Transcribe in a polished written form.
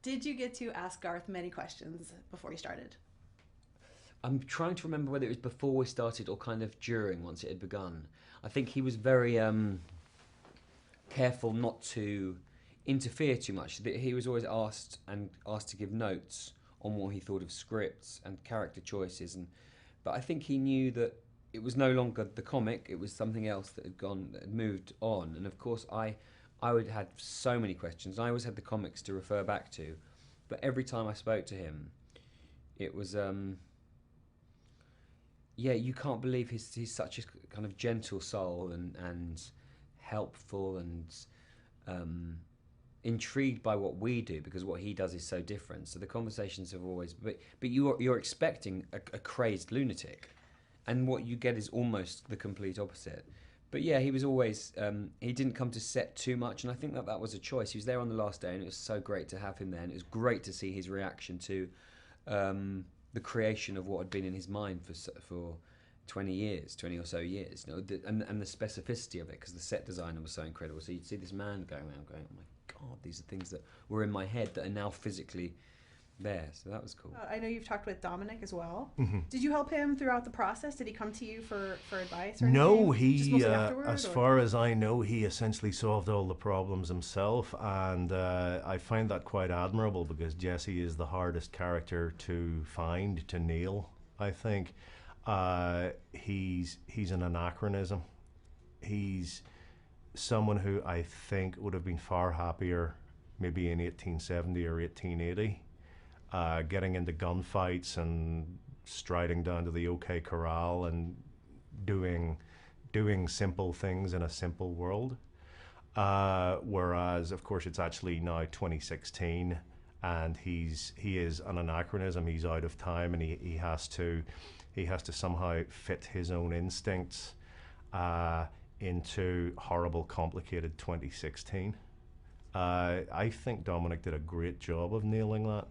Did you get to ask Garth many questions before you started? I'm trying to remember whether it was before we started or kind of during, once it had begun. I think he was very careful not to interfere too much. He was always asked to give notes on what he thought of scripts and character choices, but I think he knew that it was no longer the comic; it was something else that had moved on. And of course, I would have so many questions. I always had the comics to refer back to, but every time I spoke to him, it was yeah, you can't believe he's such a kind of gentle soul and helpful and um, intrigued by what we do, because what he does is so different. So the conversations have always, but you're expecting a crazed lunatic, and what you get is almost the complete opposite. But yeah, he was always he didn't come to set too much, and I think that was a choice. He was there on the last day, and it was so great to have him there, and it was great to see his reaction to the creation of what had been in his mind for 20 years, 20 or so years, you know, and the specificity of it, because the set designer was so incredible. So you'd see this man going around going, oh my God, these are things that were in my head that are now physically there. So that was cool. I know you've talked with Dominic as well. Mm-hmm. Did you help him throughout the process? Did he come to you for advice or No, anything? Just he, mostly afterward, as or? far as I know, he essentially solved all the problems himself, and I find that quite admirable, because Jesse is the hardest character to find, to nail, I think. He's an anachronism. He's someone who I think would have been far happier maybe in 1870 or 1880, getting into gunfights and striding down to the OK Corral and doing simple things in a simple world. Whereas, of course, it's actually now 2016, and he is an anachronism. He's out of time, and he has to somehow fit his own instincts into horrible, complicated 2016. I think Dominic did a great job of nailing that.